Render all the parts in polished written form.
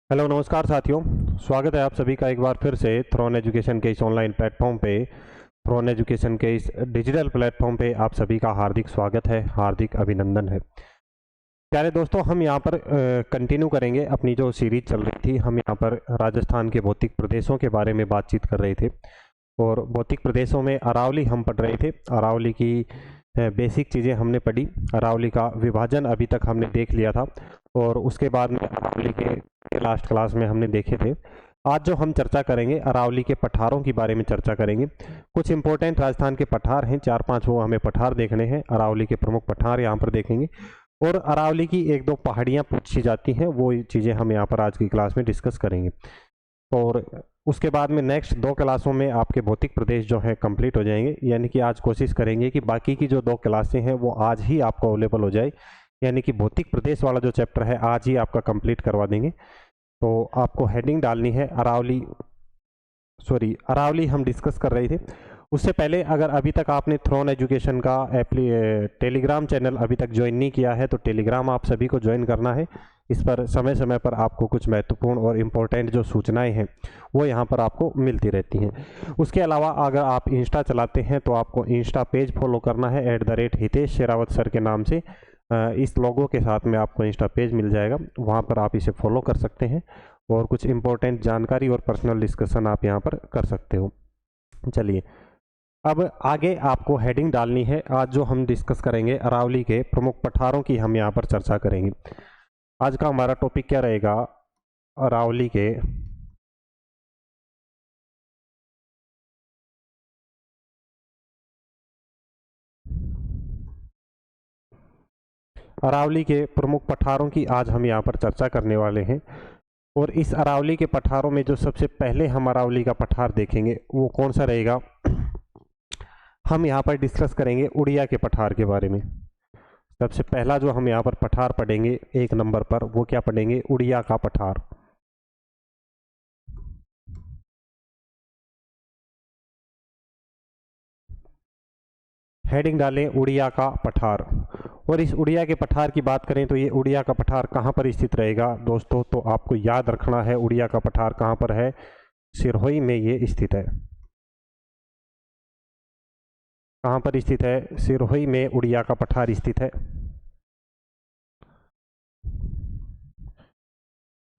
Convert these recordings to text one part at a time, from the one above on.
Hello नमस्कार साथियों। स्वागत है आप सभी का एक बार फिर से थ्रोन एजुकेशन के इस ऑनलाइन प्लेटफॉर्म पे। थ्रोन एजुकेशन के इस डिजिटल प्लेटफॉर्म पे आप सभी का हार्दिक स्वागत है, हार्दिक अभिनंदन है। प्यारे दोस्तों, हम यहाँ पर कंटिन्यू करेंगे अपनी जो सीरीज चल रही थी। हम यहाँ पर राजस्थान के भौतिक प्रदेशों के बारे में बातचीत कर रहे थे और भौतिक प्रदेशों में अरावली हम पढ़ रहे थे। अरावली की बेसिक चीज़ें हमने पढ़ी। अरावली का विभाजन अभी तक हमने देख लिया था और उसके बाद में अरावली के लास्ट क्लास में हमने देखे थे। आज जो हम चर्चा करेंगे अरावली के पठारों के बारे में चर्चा करेंगे। कुछ इंपॉर्टेंट राजस्थान के पठार हैं, 4-5 वो हमें पठार देखने हैं। अरावली के प्रमुख पठार यहाँ पर देखेंगे और अरावली की 1-2 पहाड़ियाँ पूछी जाती हैं, वो चीज़ें हम यहाँ पर आज की क्लास में डिस्कस करेंगे। और उसके बाद में नेक्स्ट 2 क्लासों में आपके भौतिक प्रदेश जो है कंप्लीट हो जाएंगे। यानी कि आज कोशिश करेंगे कि बाकी की जो 2 क्लासें हैं वो आज ही आपको अवेलेबल हो जाए। यानी कि भौतिक प्रदेश वाला जो चैप्टर है आज ही आपका कंप्लीट करवा देंगे। तो आपको हेडिंग डालनी है अरावली हम डिस्कस कर रहे थे। उससे पहले अगर अभी तक आपने थ्रोन एजुकेशन का टेलीग्राम चैनल अभी तक ज्वाइन नहीं किया है तो टेलीग्राम आप सभी को ज्वाइन करना है। इस पर समय समय पर आपको कुछ महत्वपूर्ण और इम्पोर्टेंट जो सूचनाएं हैं वो यहाँ पर आपको मिलती रहती हैं। उसके अलावा अगर आप इंस्टा चलाते हैं तो आपको इंस्टा पेज फॉलो करना है @हितेश शेरावत सर के नाम से। इस लोगों के साथ में आपको इंस्टा पेज मिल जाएगा, वहाँ पर आप इसे फॉलो कर सकते हैं और कुछ इम्पोर्टेंट जानकारी और पर्सनल डिस्कशन आप यहाँ पर कर सकते हो। चलिए, अब आगे आपको हेडिंग डालनी है। आज जो हम डिस्कस करेंगे अरावली के प्रमुख पठारों की हम यहाँ पर चर्चा करेंगे। आज का हमारा टॉपिक क्या रहेगा? अरावली के प्रमुख पठारों की आज हम यहाँ पर चर्चा करने वाले हैं। और इस अरावली के पठारों में जो सबसे पहले हम अरावली का पठार देखेंगे वो कौन सा रहेगा? हम यहाँ पर डिस्कस करेंगे उड़िया के पठार के बारे में। सबसे पहला जो हम यहाँ पर पठार पढ़ेंगे 1 नंबर पर, वो क्या पढ़ेंगे? उड़िया का पठार। हेडिंग डालें उड़िया का पठार। और इस उड़िया के पठार की बात करें तो ये उड़िया का पठार कहाँ पर स्थित रहेगा दोस्तों? तो आपको याद रखना है उड़िया का पठार कहाँ पर है। सिरोही में ये स्थित है। कहाँ पर स्थित है? सिरोही में उड़िया का पठार स्थित है।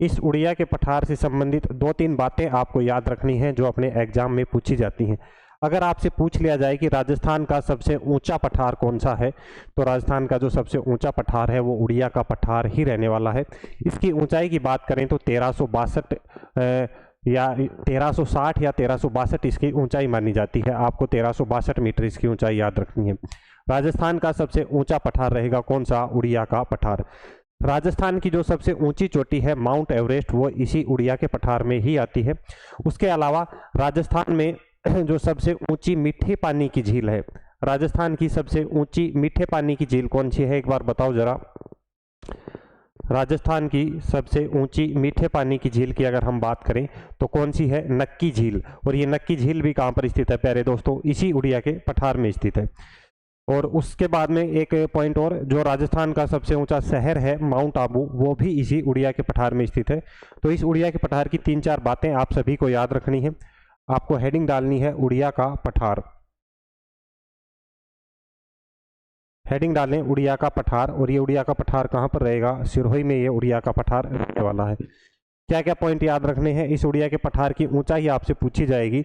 इस उड़िया के पठार से संबंधित 2-3 बातें आपको याद रखनी हैं जो अपने एग्जाम में पूछी जाती हैं। अगर आपसे पूछ लिया जाए कि राजस्थान का सबसे ऊंचा पठार कौन सा है, तो राजस्थान का जो सबसे ऊंचा पठार है वो उड़िया का पठार ही रहने वाला है। इसकी ऊंचाई की बात करें तो 1362 या 1360 या 1362 इसकी ऊंचाई मानी जाती है। आपको 1362 मीटर इसकी ऊंचाई याद रखनी है। राजस्थान का सबसे ऊंचा पठार रहेगा कौन सा? उड़िया का पठार। राजस्थान की जो सबसे ऊंची चोटी है माउंट एवरेस्ट, वो इसी उड़िया के पठार में ही आती है। उसके अलावा राजस्थान में जो सबसे ऊंची मीठे पानी की झील है, राजस्थान की सबसे ऊंची मीठे पानी की झील कौन सी है? एक बार बताओ जरा। राजस्थान की सबसे ऊंची मीठे पानी की झील की अगर हम बात करें तो कौन सी है? नक्की झील। और ये नक्की झील भी कहाँ पर स्थित है प्यारे दोस्तों? इसी उड़िया के पठार में स्थित है। और उसके बाद में एक पॉइंट और, जो राजस्थान का सबसे ऊंचा शहर है माउंट आबू, वो भी इसी उड़िया के पठार में स्थित है। तो इस उड़िया के पठार की 3-4 बातें आप सभी को याद रखनी है। आपको हेडिंग डालनी है उड़िया का पठार। हेडिंग डालें उड़िया का पठार। और ये उड़िया का पठार कहाँ पर रहेगा? सिरोही में ये उड़िया का पठार रहने वाला है। क्या क्या पॉइंट याद रखने हैं? इस उड़िया के पठार की ऊंचाई आपसे पूछी जाएगी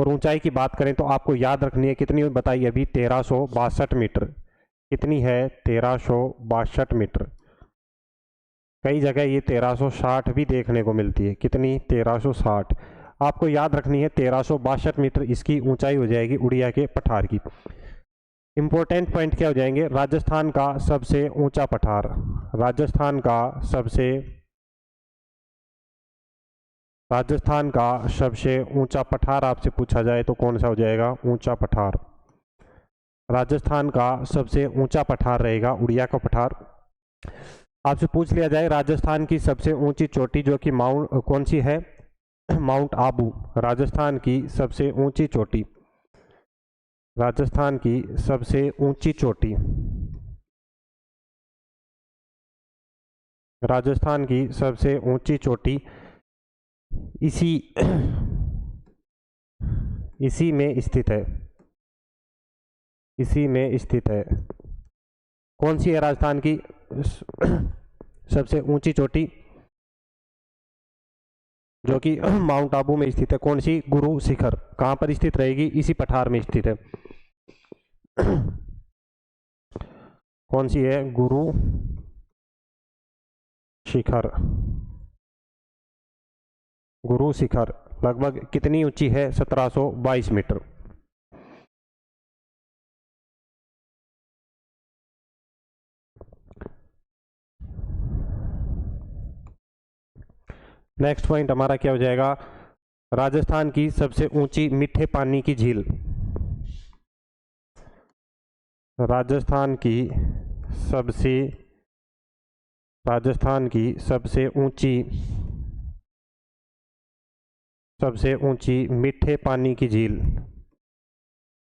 और ऊंचाई की बात करें तो आपको याद रखनी है कितनी बताइए अभी? 1362 मीटर। कितनी है? 1362 मीटर। कई जगह ये 1360 भी देखने को मिलती है। कितनी? 1360। आपको याद रखनी है 1362 मीटर इसकी ऊंचाई हो जाएगी उड़िया के पठार की। इंपॉर्टेंट पॉइंट क्या हो जाएंगे? राजस्थान का सबसे ऊंचा पठार। राजस्थान का सबसे ऊंचा पठार आपसे पूछा जाए तो कौन सा हो जाएगा? ऊंचा पठार। राजस्थान का सबसे ऊंचा पठार रहेगा उड़िया का पठार। आपसे पूछ लिया जाए राजस्थान की सबसे ऊंची चोटी जो कि कौन सी है? माउंट आबू। राजस्थान की सबसे ऊंची चोटी। राजस्थान की सबसे ऊंची चोटी। राजस्थान की सबसे ऊंची चोटी इसी इसी में स्थित है, इसी में स्थित है। कौन सी है राजस्थान की सबसे ऊंची चोटी जो कि माउंट आबू में स्थित है? कौन सी? गुरु शिखर। कहाँ पर स्थित रहेगी? इसी पठार में स्थित है। कौन सी है? गुरु शिखर। गुरु शिखर लगभग कितनी ऊंची है? 1722 मीटर। नेक्स्ट पॉइंट हमारा क्या हो जाएगा? राजस्थान की सबसे ऊंची मीठे पानी की झील। राजस्थान की सबसे ऊंची मीठे पानी की झील।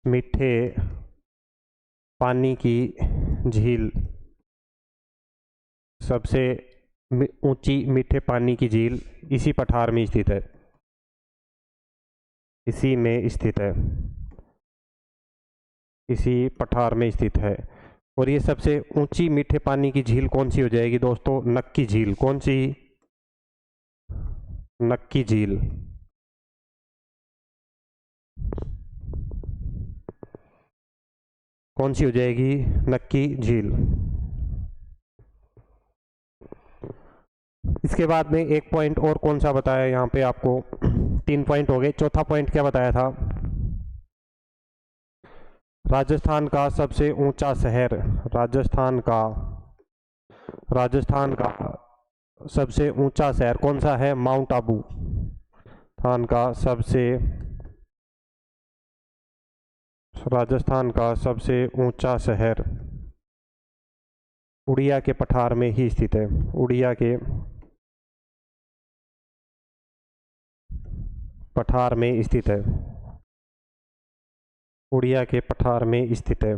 मीठे पानी की झील, सबसे ऊंची मीठे पानी की झील इसी पठार में स्थित है। इसी में स्थित है, इसी पठार में स्थित है। और ये सबसे ऊंची मीठे पानी की झील कौन सी हो जाएगी दोस्तों? नक्की झील। कौन सी? नक्की झील। कौन सी हो जाएगी? नक्की झील। इसके बाद में एक पॉइंट और कौन सा बताया यहाँ पे आपको? 3 पॉइंट हो गए। चौथा पॉइंट क्या बताया था? राजस्थान का सबसे ऊंचा शहर। राजस्थान का सबसे ऊंचा शहर कौन सा है? माउंट आबू। राजस्थान का सबसे ऊंचा शहर उड़िया के पठार में ही स्थित है। उड़िया के पठार में स्थित है। उड़िया के पठार में स्थित है।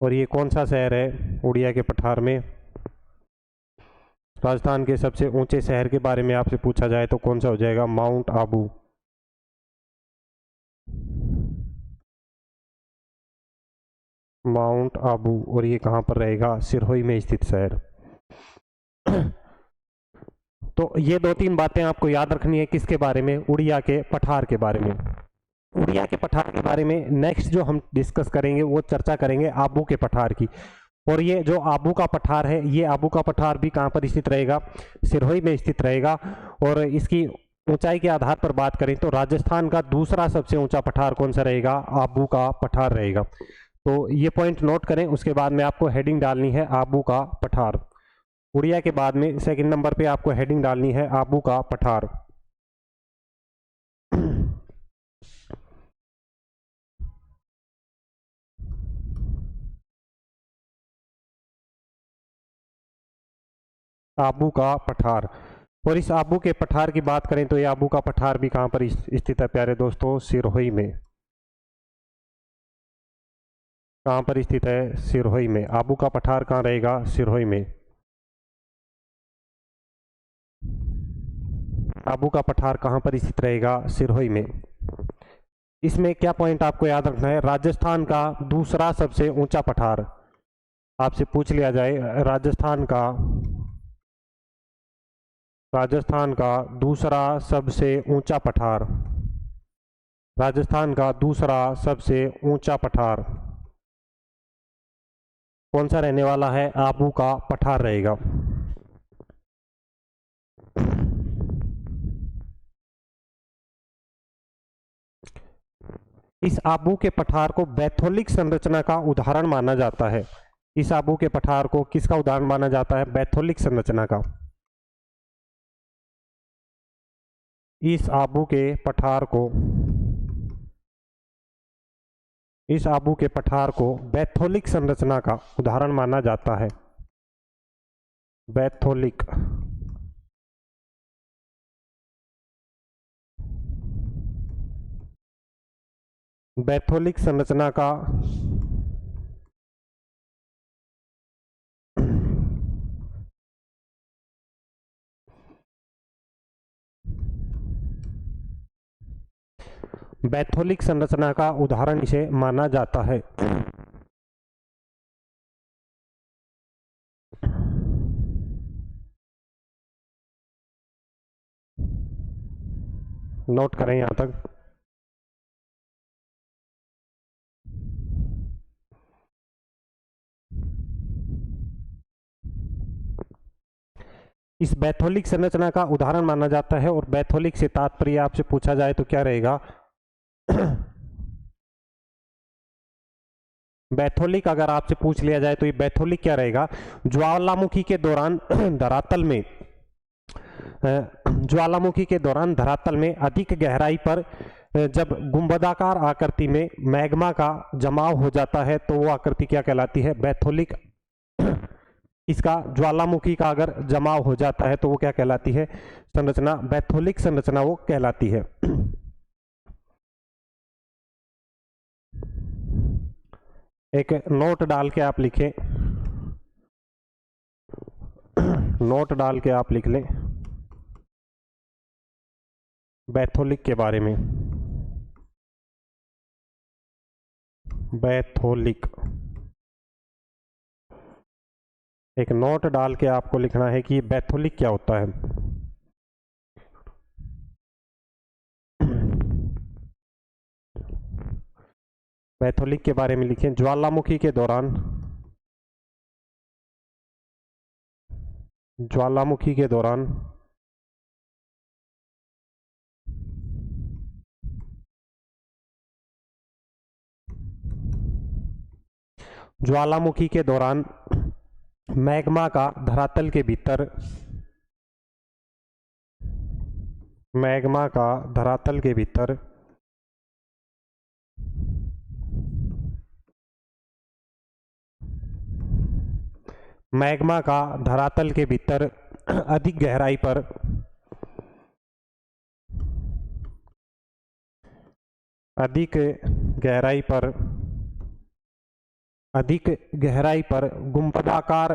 और ये कौन सा शहर है उड़िया के पठार में? राजस्थान के सबसे ऊंचे शहर के बारे में आपसे पूछा जाए तो कौन सा हो जाएगा? माउंट आबू। माउंट आबू। और ये कहाँ पर रहेगा? सिरोही में स्थित शहर। तो ये 2-3 बातें आपको याद रखनी है। किसके बारे में? उड़िया के पठार के बारे में। उड़िया के पठार के बारे में नेक्स्ट जो हम डिस्कस करेंगे वो चर्चा करेंगे आबू के पठार की। और ये जो आबू का पठार है, ये आबू का पठार भी कहाँ पर स्थित रहेगा? सिरोही में स्थित रहेगा। और इसकी ऊंचाई के आधार पर बात करें तो राजस्थान का दूसरा सबसे ऊंचा पठार कौन सा रहेगा? आबू का पठार रहेगा। तो ये पॉइंट नोट करें। उसके बाद में आपको हेडिंग डालनी है आबू का पठार। उड़िया के बाद में सेकंड नंबर पे आपको हेडिंग डालनी है आबू का पठार। आबू का पठार। और इस आबू के पठार की बात करें तो ये आबू का पठार भी कहाँ पर स्थित है प्यारे दोस्तों? सिरोही में। कहाँ पर स्थित है? सिरोही में। आबू का पठार कहाँ रहेगा? सिरोही में। आबू का पठार कहाँ पर स्थित रहेगा? सिरोही में। इसमें क्या पॉइंट आपको याद रखना है? राजस्थान का दूसरा सबसे ऊंचा पठार आपसे पूछ लिया जाए। राजस्थान का दूसरा सबसे ऊंचा पठार। राजस्थान का दूसरा सबसे ऊंचा पठार कौन सा रहने वाला है? आबू का पठार रहेगा। इस आबू के पठार को बैथोलिक संरचना का उदाहरण माना जाता है। इस आबू के पठार को किसका उदाहरण माना जाता है? बैथोलिक संरचना का। इस आबू के पठार को बैथोलिक संरचना का उदाहरण माना जाता है। बैथोलिक संरचना का बैथोलिक संरचना का उदाहरण इसे माना जाता है। नोट करें यहां तक। इस बैथोलिक संरचना का उदाहरण माना जाता है, और बैथोलिक से तात्पर्य आपसे पूछा जाए तो क्या रहेगा? बैथोलिक अगर आपसे पूछ लिया जाए तो ये बैथोलिक क्या रहेगा? ज्वालामुखी के दौरान धरातल में ज्वालामुखी के दौरान धरातल में अधिक गहराई पर जब गुंबदाकार आकृति में मैग्मा का जमाव हो जाता है तो वो आकृति क्या कहलाती है? बैथोलिक। इसका ज्वालामुखी का अगर जमाव हो जाता है तो वो क्या कहलाती है? संरचना, बैथोलिक संरचना वो कहलाती है। एक नोट डाल के आप लिखें, नोट डाल के आप लिख लें बैथोलिक के बारे में। बैथोलिक एक नोट डाल के आपको लिखना है कि बैथोलिक क्या होता है। बैथोलिक के बारे में लिखें, ज्वालामुखी के दौरान, ज्वालामुखी के दौरान ज्वालामुखी के दौरान मैग्मा का धरातल के भीतर, मैग्मा का धरातल के भीतर मैग्मा का धरातल के भीतर अधिक गहराई पर अधिक गहराई पर अधिक गहराई पर गुंबदाकार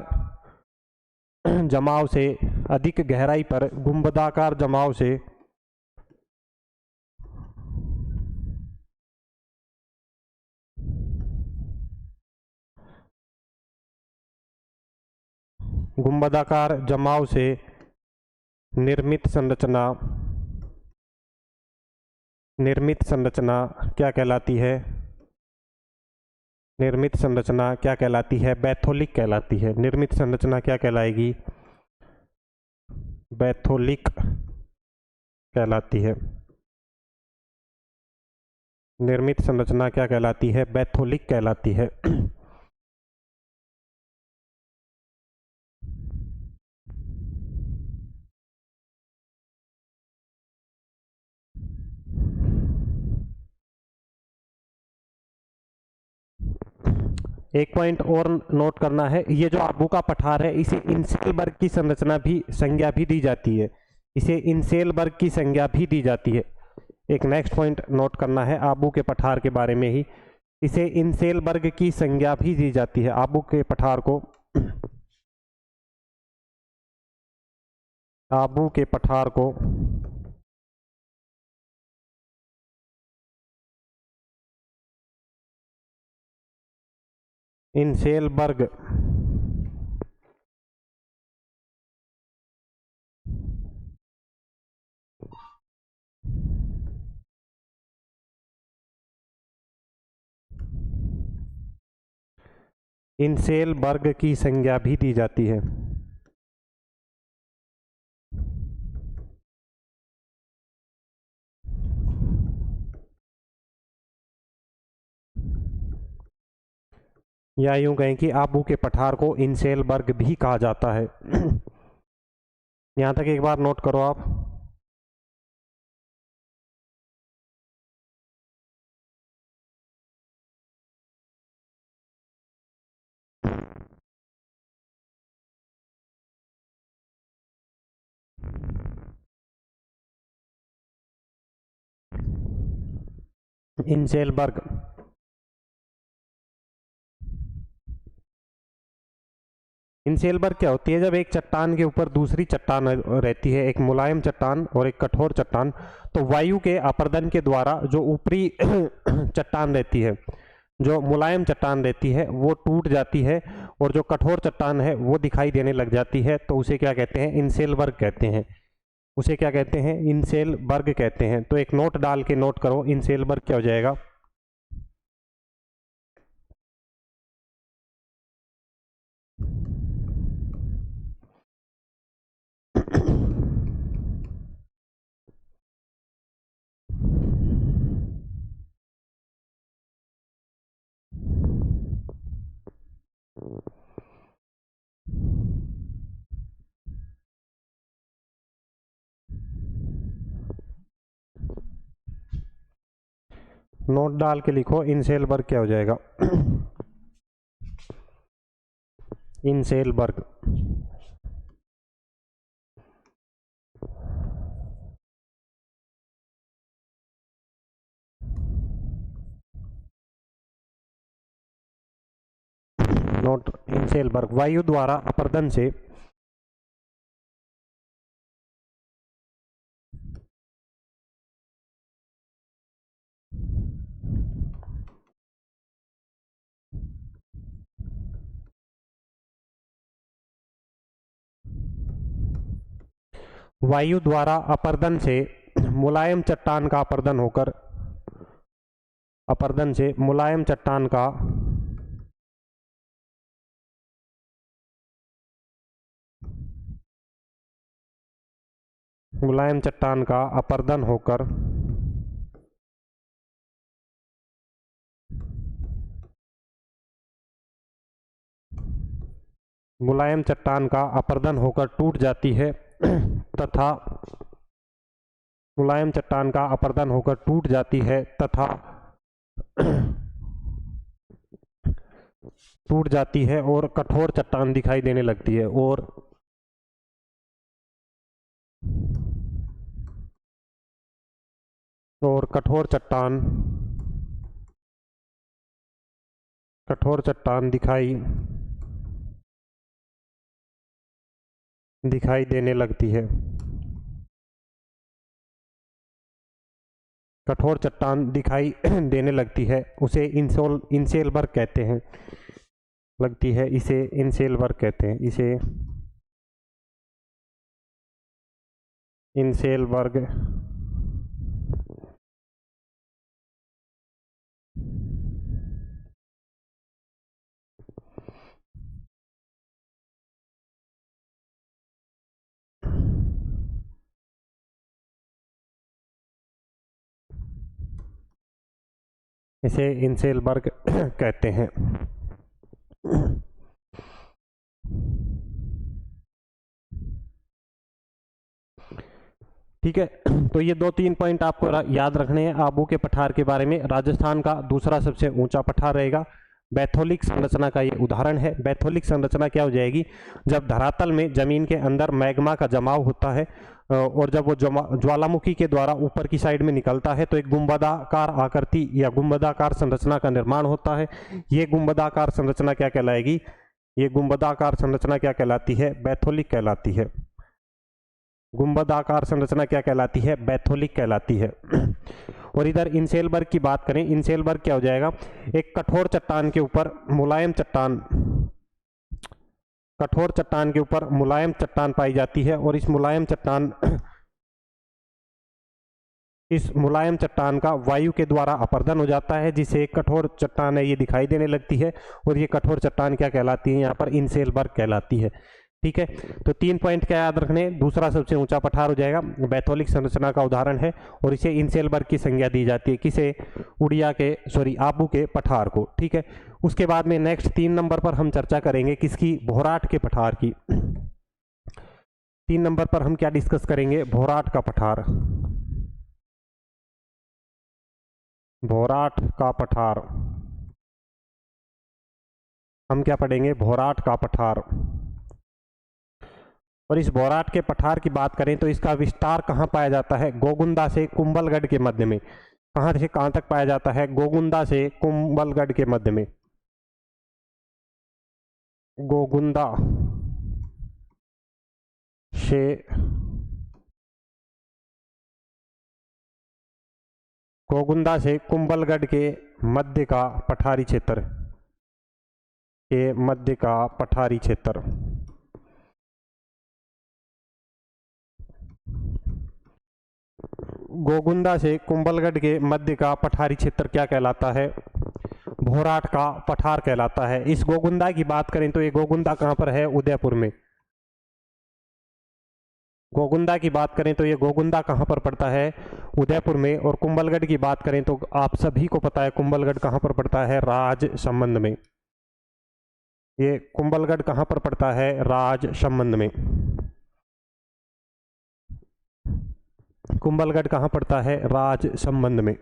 जमाव से, अधिक गहराई पर गुंबदाकार जमाव से गुंबदाकार जमाव से निर्मित संरचना, निर्मित संरचना क्या कहलाती है? निर्मित संरचना क्या कहलाती है? बैथोलिक कहलाती है। निर्मित संरचना क्या कहलाएगी? बैथोलिक कहलाती है। निर्मित संरचना क्या कहलाती है? बैथोलिक कहलाती है। एक पॉइंट और नोट करना है, ये जो आबू का पठार है इसे इंसेलबर्ग की संरचना भी, संज्ञा भी दी जाती है। इसे इंसेलबर्ग की संज्ञा भी दी जाती है। एक नेक्स्ट पॉइंट नोट करना है आबू के पठार के बारे में ही, इसे इंसेलबर्ग की संज्ञा भी दी जाती है। आबू के पठार को, आबू के पठार को इंसेलबर्ग इंसेलबर्ग की संज्ञा भी दी जाती है। या यूं कहें कि आबू के पठार को इंसेलबर्ग भी कहा जाता है। यहां तक एक बार नोट करो आप। इंसेलबर्ग इनसेलबर्ग क्या होती है? जब एक चट्टान के ऊपर दूसरी चट्टान रहती है, एक मुलायम चट्टान और एक कठोर चट्टान, तो वायु के अपर्दन के द्वारा जो ऊपरी चट्टान रहती है, जो मुलायम चट्टान रहती है, वो टूट जाती है और जो कठोर चट्टान है वो दिखाई देने लग जाती है। तो उसे क्या कहते हैं? इनसेलबर्ग कहते हैं। उसे क्या कहते हैं? इनसेलबर्ग कहते हैं। तो एक नोट डाल के नोट करो, इनसेलबर्ग क्या हो जाएगा? नोट डाल के लिखो, इनसेलबर्ग क्या हो जाएगा? इनसेलबर्ग। नोट, इनसेलबर्ग वायु द्वारा अपर्दन से वायु द्वारा अपर्दन से मुलायम चट्टान का अपर्दन होकर, अपर्दन से मुलायम चट्टान का मुलायम चट्टान का अपर्दन होकर मुलायम चट्टान का अपर्दन होकर टूट जाती है तथा मुलायम चट्टान का अपर्दन होकर टूट जाती है तथा टूट जाती है और कठोर चट्टान दिखाई देने लगती है। और कठोर चट्टान दिखाई देने लगती है। कठोर चट्टान दिखाई देने लगती है, उसे इनसेलबर्ग कहते हैं। लगती है, इसे इनसेलबर्ग कहते हैं। इसे इनसेलबर्ग इसे इनसेलबर्ग कहते हैं। ठीक है, तो ये 2-3 पॉइंट आपको याद रखने हैं आबू के पठार के बारे में। राजस्थान का दूसरा सबसे ऊंचा पठार रहेगा। बैथोलिक संरचना का ये उदाहरण है। बैथोलिक संरचना क्या हो जाएगी? जब धरातल में जमीन के अंदर मैग्मा का जमाव होता है और जब वो ज्वालामुखी के द्वारा ऊपर की साइड में निकलता है तो एक गुंबदाकार आकृति या गुंबदाकार संरचना का निर्माण होता है। ये गुंबदाकार संरचना क्या कहलाएगी? ये गुंबदाकार संरचना क्या कहलाती है? बैथोलिक कहलाती है। गुंबदाकार संरचना क्या कहलाती है? बैथोलिक कहलाती है। और इधर इनसेलबर्ग की बात करें, इनसेलबर्ग क्या हो जाएगा? एक कठोर चट्टान के ऊपर मुलायम चट्टान, कठोर चट्टान के ऊपर मुलायम चट्टान पाई जाती है और इस मुलायम चट्टान का वायु के द्वारा अपर्दन हो जाता है, जिसे एक कठोर चट्टान है ये दिखाई देने लगती है और ये कठोर चट्टान क्या कहलाती है? यहाँ पर इनसेलबर्ग कहलाती है। ठीक है, तो 3 पॉइंट क्या याद रखने? दूसरा सबसे ऊंचा पठार हो जाएगा, बैथोलिक संरचना का उदाहरण है और इसे इनसेलबर्ग की संज्ञा दी जाती है। किसे? आबू के पठार को। ठीक है, उसके बाद में नेक्स्ट 3 नंबर पर हम चर्चा करेंगे किसकी? भोराट के पठार की। 3 नंबर पर हम क्या डिस्कस करेंगे? भोराट का पठार। भोराट का पठार हम क्या पढ़ेंगे? भोराट का पठार। और इस भोराट के पठार की बात करें तो इसका विस्तार कहाँ पाया जाता है? गोगुंदा से कुंभलगढ़ के मध्य में। कहाँ से कहाँ तक पाया जाता है? गोगुंदा से कुंभलगढ़ के मध्य में। गोगुंदा से गोगुंदा से कुंभलगढ़ के मध्य का पठारी क्षेत्र, के मध्य का पठारी क्षेत्र। गोगुंदा से कुंभलगढ़ के मध्य का पठारी क्षेत्र क्या कहलाता है? भोराट का पठार कहलाता है। इस गोगुंदा की बात करें तो ये गोगुंदा कहाँ पर है? उदयपुर में। गोगुंदा की बात करें तो ये गोगुंदा कहाँ पर पड़ता है? उदयपुर में। और कुंभलगढ़ की बात करें तो आप सभी को पता है कुंभलगढ़ कहाँ पर पड़ता है? राजसमंद में। ये कुंभलगढ़ कहाँ पर पड़ता है? राजसमंद में। कुंभलगढ़ कहाँ पड़ता है? राजसमंद में।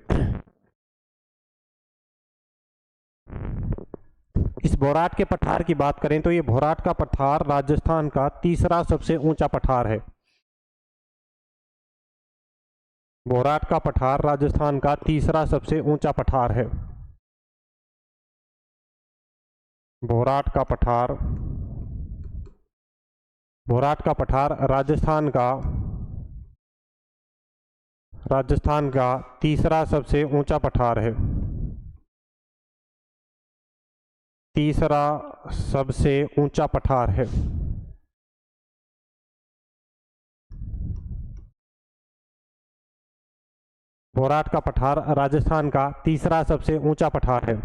इस भोराट के पठार की बात करें तो ये भोराट का पठार राजस्थान का तीसरा सबसे ऊंचा पठार है। भोराट का पठार राजस्थान का तीसरा सबसे ऊंचा पठार है। भोराट का पठार, भोराट का पठार राजस्थान का तीसरा सबसे ऊंचा पठार है। तीसरा सबसे ऊंचा पठार है। भोराट का पठार राजस्थान का तीसरा सबसे ऊंचा पठार है।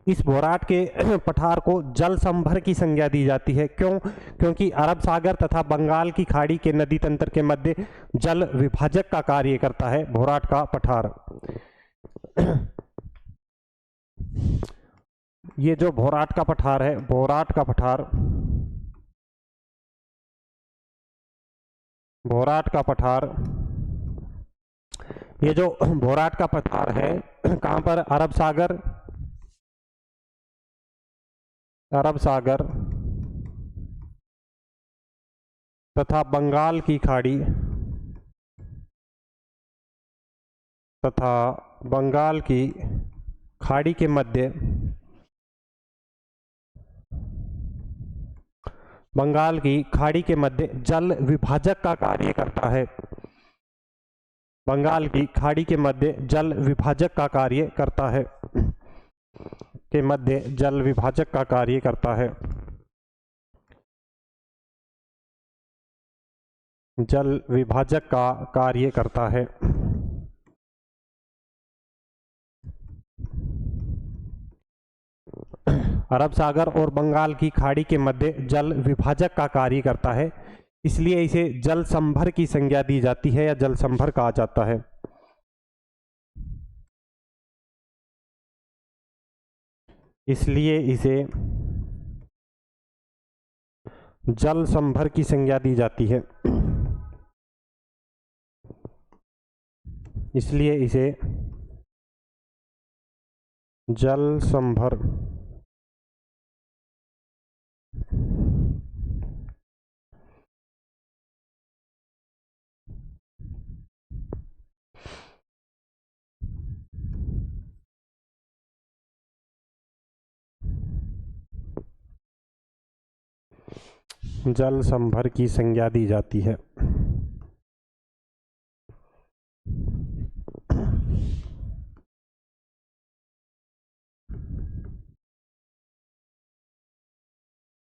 इस भोराट के पठार को जल संभर की संज्ञा दी जाती है। क्यों? क्योंकि अरब सागर तथा बंगाल की खाड़ी के नदी तंत्र के मध्य जल विभाजक का कार्य करता है भोराट का पठार। ये जो भोराट का पठार है, भोराट का पठार, भोराट का पठार, ये जो भोराट का पठार है कहां पर? अरब सागर, अरब सागर तथा बंगाल की खाड़ी तथा बंगाल की खाड़ी के मध्य, बंगाल की खाड़ी के मध्य जल विभाजक का कार्य करता है। बंगाल की खाड़ी के मध्य जल विभाजक का कार्य करता है, के मध्य जल विभाजक का कार्य करता है। जल विभाजक का कार्य करता है। अरब सागर और बंगाल की खाड़ी के मध्य जल विभाजक का कार्य करता है, इसलिए इसे जल संभर की संज्ञा दी जाती है या जल संभर कहा जाता है। इसलिए इसे जल संभर की संज्ञा दी जाती है। इसलिए इसे जल संभर जल संभर की संज्ञा दी जाती है।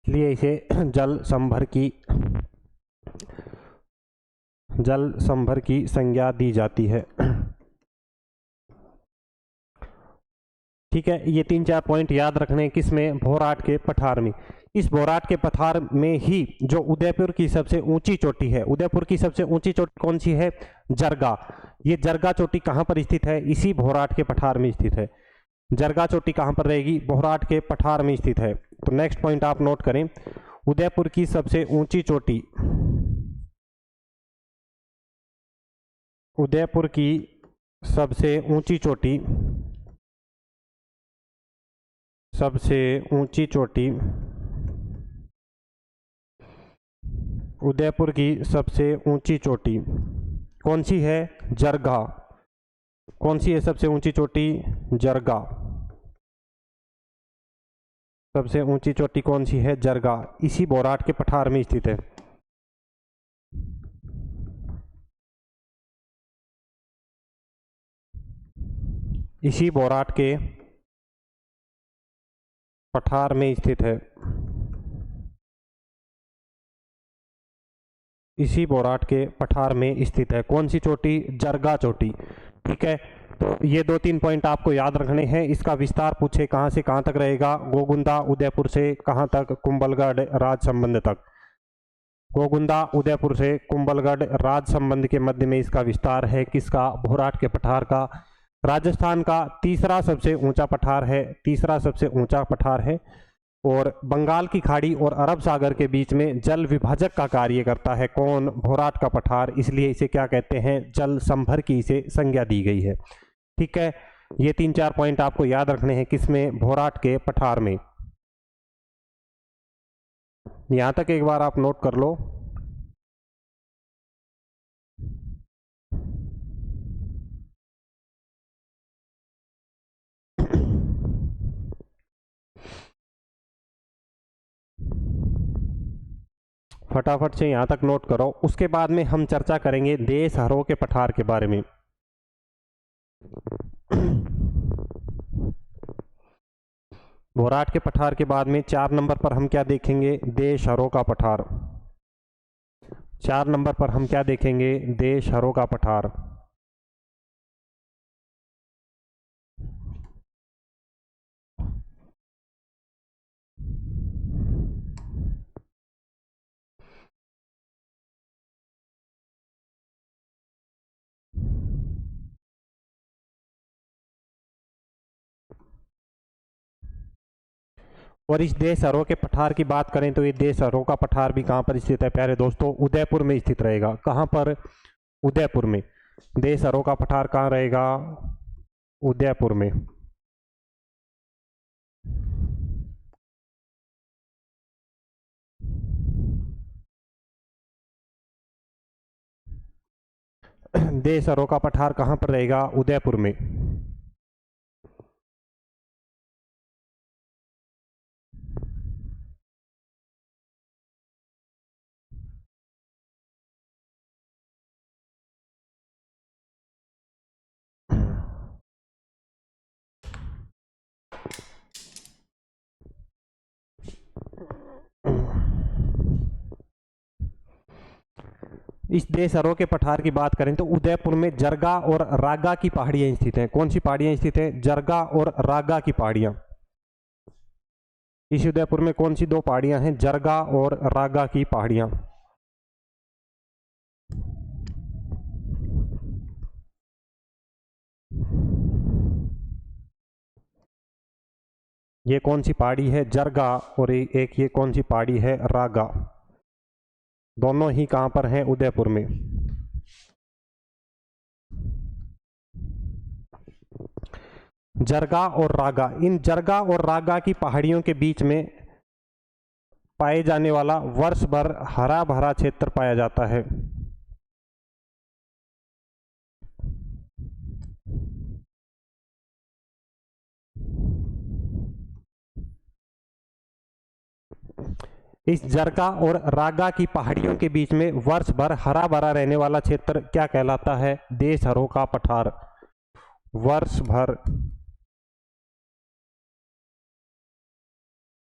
इसलिए इसे जल संभर की संज्ञा दी जाती है। ठीक है, ये 3-4 पॉइंट याद रखने किसमें? भोराट के पठार में। इस भोराट के पठार में ही जो उदयपुर की सबसे ऊंची चोटी है, उदयपुर की सबसे ऊंची चोटी कौन सी है? जरगा। ये जरगा चोटी कहां पर स्थित है? इसी भोराट के पठार में स्थित है। जरगा चोटी कहां पर रहेगी? भोराट के पठार में स्थित है। तो नेक्स्ट पॉइंट आप नोट करें, उदयपुर की सबसे ऊंची चोटी, उदयपुर की सबसे ऊंची चोटी, सबसे ऊंची चोटी, उदयपुर की सबसे ऊंची चोटी कौन सी है? जरगा। कौन सी है सबसे ऊंची चोटी? जरगा। सबसे ऊंची चोटी कौन सी है? जरगा। इसी बोराट के पठार में स्थित है। इसी बोराट के पठार में स्थित है। इसी बोराट के पठार में स्थित है। कौन सी चोटी? जरगा चोटी। ठीक है, तो ये 2-3 पॉइंट आपको याद रखने हैं। इसका विस्तार पूछे कहाँ से कहाँ तक रहेगा? गोगुंदा उदयपुर से कहाँ तक? कुंभलगढ़ राजसंबंध तक। गोगुंदा उदयपुर से कुंभलगढ़ राजसंबंध के मध्य में इसका विस्तार है। किसका? बोराट के पठार का। राजस्थान का तीसरा सबसे ऊंचा पठार है। तीसरा सबसे ऊंचा पठार है और बंगाल की खाड़ी और अरब सागर के बीच में जल विभाजक का कार्य करता है। कौन? बोराट का पठार। इसलिए इसे क्या कहते हैं? जल संभर की इसे संज्ञा दी गई है। ठीक है, ये 3-4 पॉइंट आपको याद रखने हैं। किसमें? बोराट के पठार में। यहां तक एक बार आप नोट कर लो। फटाफट से यहां तक नोट करो। उसके बाद में हम चर्चा करेंगे देशहरों के पठार के बारे में। बोराट के पठार के बाद में 4 नंबर पर हम क्या देखेंगे? देशहरों का पठार। 4 नंबर पर हम क्या देखेंगे? देशहरों का पठार। और इस देशहरों के पठार की बात करें तो ये देशहरों का पठार भी कहाँ पर स्थित है प्यारे दोस्तों? उदयपुर में स्थित रहेगा। कहाँ पर? उदयपुर में। देशहरों का पठार कहाँ रहेगा? उदयपुर में। देशहरों का पठार कहाँ पर रहेगा? उदयपुर में। इस देशहरों के पठार की बात करें तो उदयपुर में जरगा और रागा की पहाड़ियां स्थित हैं। कौन सी पहाड़ियां स्थित हैं? जरगा और रागा की पहाड़ियां। इस उदयपुर में कौन सी 2 पहाड़ियां हैं? जरगा और रागा की पहाड़ियां। ये कौन सी पहाड़ी है? जरगा। और एक ये कौन सी पहाड़ी है? रागा। दोनों ही कहां पर हैं? उदयपुर में। जरगा और रागा, इन जरगा और रागा की पहाड़ियों के बीच में पाए जाने वाला वर्ष भर हरा भरा क्षेत्र पाया जाता है। इस जरगा और रागा की पहाड़ियों के बीच में वर्ष भर हरा भरा रहने वाला क्षेत्र क्या कहलाता है? देशहरों का पठार। वर्ष भर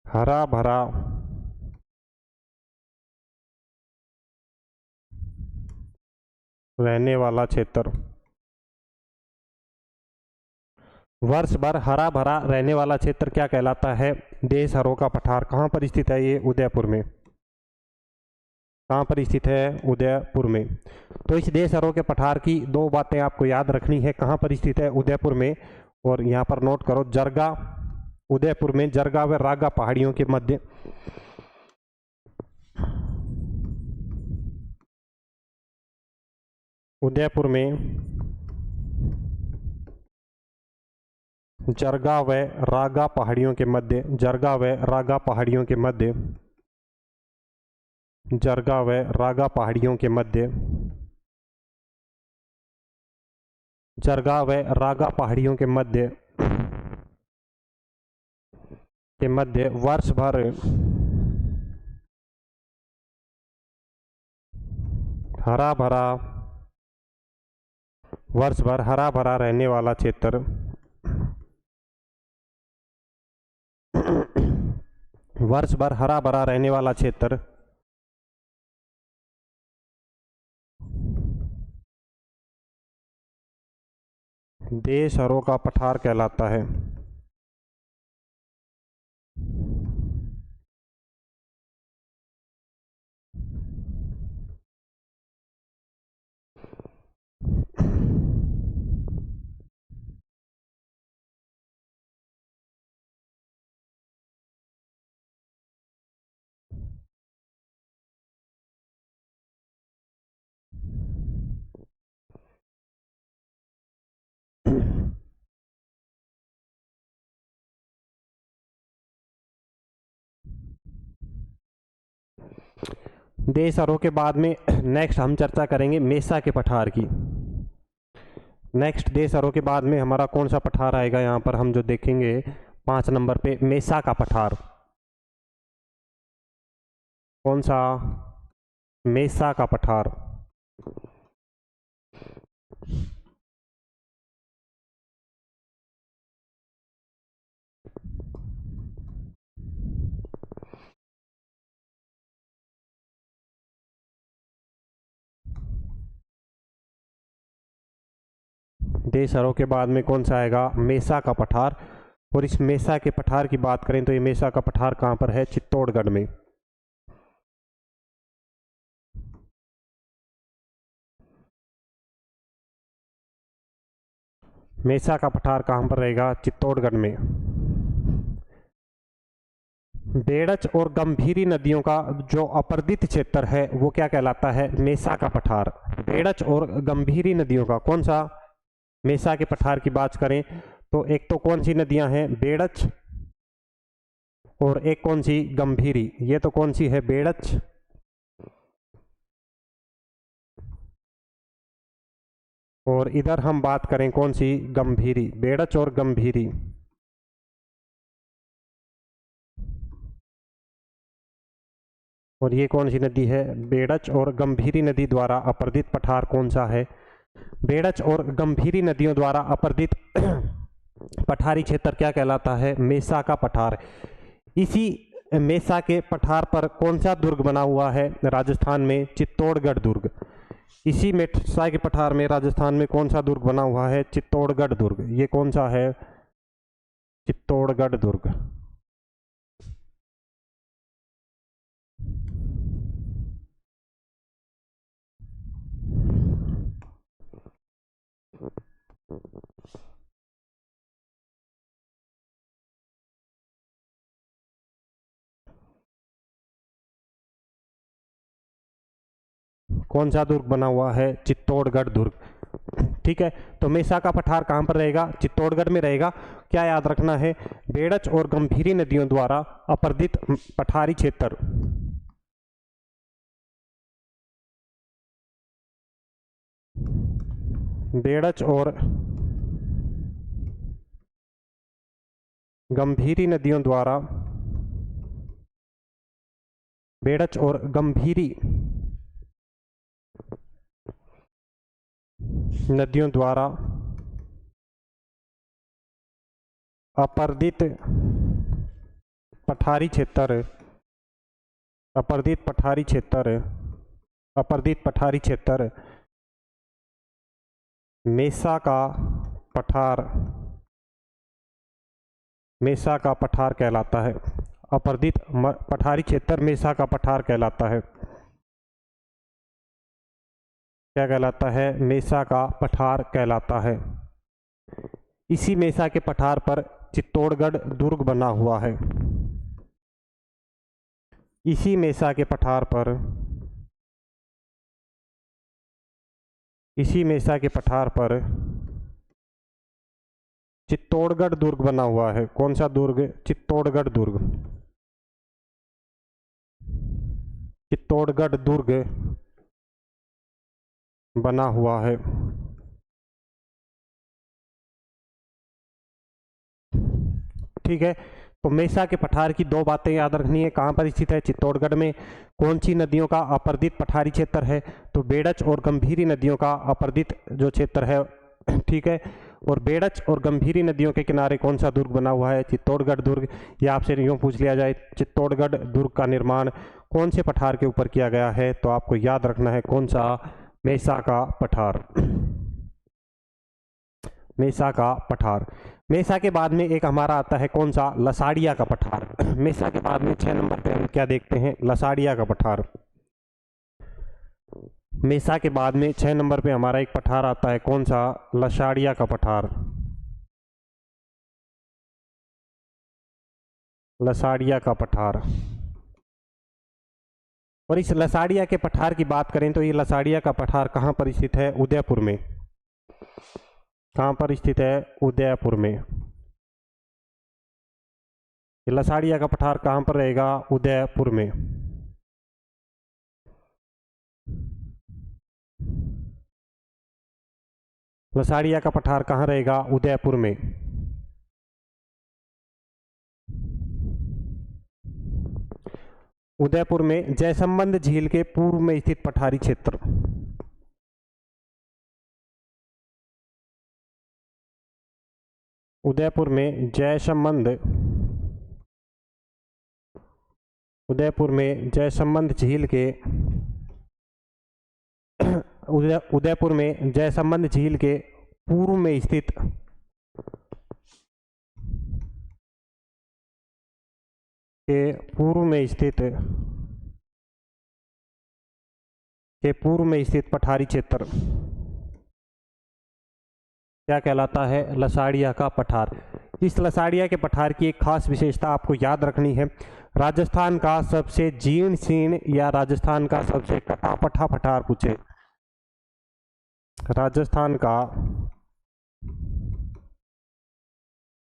हरा भरा रहने वाला क्षेत्र। वर्ष भर हरा भरा रहने वाला क्षेत्र क्या कहलाता है? देशहरों का पठार। कहाँ पर स्थित है ये? उदयपुर में। कहाँ पर स्थित है? उदयपुर में। तो इस देशहरों के पठार की 2 बातें आपको याद रखनी है। कहाँ पर स्थित है? उदयपुर में। और यहाँ पर नोट करो, जरगा उदयपुर में, जरगा व रागा पहाड़ियों के मध्य। उदयपुर में जरगा व रागा पहाड़ियों के मध्य। जरगा व रागा पहाड़ियों के मध्य। जरगा व रागा पहाड़ियों के मध्य। जरगा व रागा पहाड़ियों के मध्य के मध्य वर्ष भर हरा भरा रहने वाला क्षेत्र वर्ष भर हरा भरा रहने वाला क्षेत्र देशहरों का पठार कहलाता है। देशहरों के बाद में नेक्स्ट हम चर्चा करेंगे मेसा के पठार की। नेक्स्ट देशहरों के बाद में हमारा कौन सा पठार आएगा, यहाँ पर हम जो देखेंगे 5 नंबर पे मेसा का पठार। कौन सा? मेसा का पठार। देशहरों के बाद में कौन सा आएगा? मेसा का पठार। और इस मेसा के पठार की बात करें तो ये मेसा का पठार कहाँ पर है? चित्तौड़गढ़ में। मेसा का पठार कहाँ पर रहेगा? चित्तौड़गढ़ में। बेड़च और गंभीरी नदियों का जो अपरदित क्षेत्र है वो क्या कहलाता है? मेसा का पठार। बेड़च और गंभीरी नदियों का कौन सा? मेसा के पठार की बात करें तो एक तो कौन सी नदियां हैं? बेड़च, और एक कौन सी? गंभीरी। ये तो कौन सी है? बेड़च और इधर हम बात करें कौन सी? गंभीरी। बेड़च और गंभीरी। और ये कौन सी नदी है? बेड़च और गंभीरी नदी द्वारा अपरदित पठार कौन सा है? बेड़च और गंभीरी नदियों द्वारा अपरदित पठारी क्षेत्र क्या कहलाता है? मेसा का पठार। इसी मेसा के पठार पर कौन सा दुर्ग बना हुआ है राजस्थान में? चित्तौड़गढ़ दुर्ग। इसी मेसा के पठार में राजस्थान में कौन सा दुर्ग बना हुआ है? चित्तौड़गढ़ दुर्ग। ये कौन सा है? चित्तौड़गढ़ दुर्ग। कौन सा दुर्ग बना हुआ है? चित्तौड़गढ़ दुर्ग। ठीक है, तो मेसा का पठार कहां पर रहेगा? चित्तौड़गढ़ में रहेगा। क्या याद रखना है? बेड़च और गंभीरी नदियों द्वारा अपरदित पठारी क्षेत्र बेड़च और गंभीरी नदियों द्वारा बेड़च और गंभीरी नदियों द्वारा अपरदित पठारी क्षेत्र अपरदित पठारी क्षेत्र मेसा का पठार कहलाता है। अपरदित पठारी क्षेत्र मेसा का पठार कहलाता है। क्या कहलाता है? मेसा का पठार कहलाता है। इसी मेसा के पठार पर चित्तौड़गढ़ दुर्ग बना हुआ है। इसी मेसा के पठार पर चित्तौड़गढ़ दुर्ग बना हुआ है। कौन सा दुर्ग? चित्तौड़गढ़ दुर्ग। चित्तौड़गढ़ दुर्ग बना हुआ है। ठीक है, तो मेसा के पठार की दो बातें याद रखनी है। कहाँ पर स्थित है? चित्तौड़गढ़ में। कौन सी नदियों का अपर्दित पठारी क्षेत्र है? तो बेड़च और गंभीरी नदियों का अपर्दित जो क्षेत्र है, ठीक है। और बेड़च और गंभीरी नदियों के किनारे कौन सा दुर्ग बना हुआ है? चित्तौड़गढ़ दुर्ग। या आपसे यूँ पूछ लिया जाए, चित्तौड़गढ़ दुर्ग का निर्माण कौन से पठार के ऊपर किया गया है? तो आपको याद रखना है कौन सा? मेसा का पठार। मेसा का पठार। मेसा के बाद में एक हमारा आता है कौन सा? लसाड़िया का पठार। मेसा के बाद में 6 नंबर पे हम क्या देखते हैं? लसाड़िया का पठार। मेसा के बाद में 6 नंबर पे हमारा एक पठार आता है कौन सा? लसाड़िया का पठार। लसाड़िया का पठार। और इस लसाड़िया के पठार की बात करें तो ये लसाड़िया का पठार कहाँ पर स्थित है? उदयपुर में। कहाँ पर स्थित है? उदयपुर में। ये लसाड़िया का पठार कहाँ पर रहेगा? उदयपुर में। लसाड़िया का पठार कहाँ रहेगा? उदयपुर में। उदयपुर में जयसंबंध झील के पूर्व में स्थित पठारी क्षेत्र। उदयपुर में जयसंबंध, उदयपुर में जयसंबंध झील के उदयपुर में जयसंबंध झील के पूर्व में स्थित पूर्व में स्थित पठारी क्षेत्र क्या कहलाता है? लसाड़िया का पठार। इस लसाड़िया के पठार की एक खास विशेषता आपको याद रखनी है। राजस्थान का सबसे जीर्ण शीर्ण या राजस्थान का सबसे कटा पठा पठार पूछे।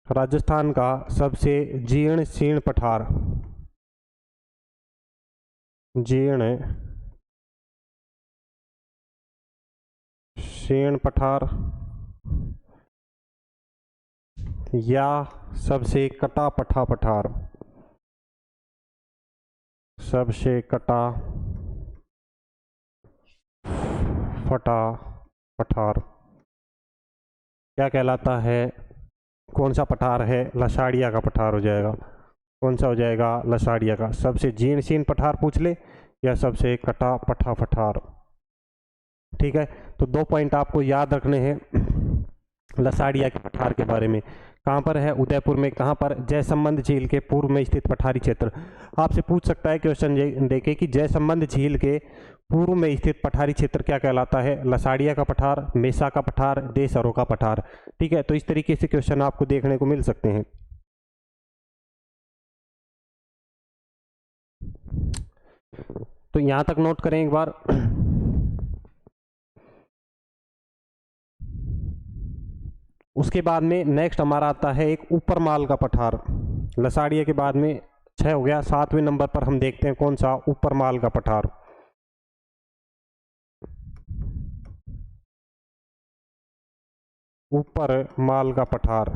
राजस्थान का सबसे जीर्ण शीर्ण पठार, जीर्ण शीर्ण पठार या सबसे कटा पठा पठार, सबसे कटा फटा पठार क्या कहलाता है? कौन सा पठार है? लसाड़िया का पठार हो जाएगा। कौन सा हो जाएगा? लसाड़िया का। सबसे जीर्ण शीर्ण पठार पूछ ले या सबसे कटा पठा पठार, ठीक है। तो 2 पॉइंट आपको याद रखने हैं लसाड़िया के पठार के बारे में। कहाँ पर है? उदयपुर में। कहाँ पर? जयसंबंध झील के पूर्व में स्थित पठारी क्षेत्र। आपसे पूछ सकता है क्वेश्चन देके कि जयसंबंध झील के पूर्व में स्थित पठारी क्षेत्र क्या कहलाता है? लसाड़िया का पठार, मेसा का पठार, देसरों का पठार, ठीक है। तो इस तरीके से क्वेश्चन आपको देखने को मिल सकते हैं। तो यहां तक नोट करें एक बार। उसके बाद में नेक्स्ट हमारा आता है एक ऊपरमाल का पठार। लसाड़िया के बाद में 6 हो गया। 7वें नंबर पर हम देखते हैं कौन सा? ऊपरमाल का पठार। ऊपर माल का पठार।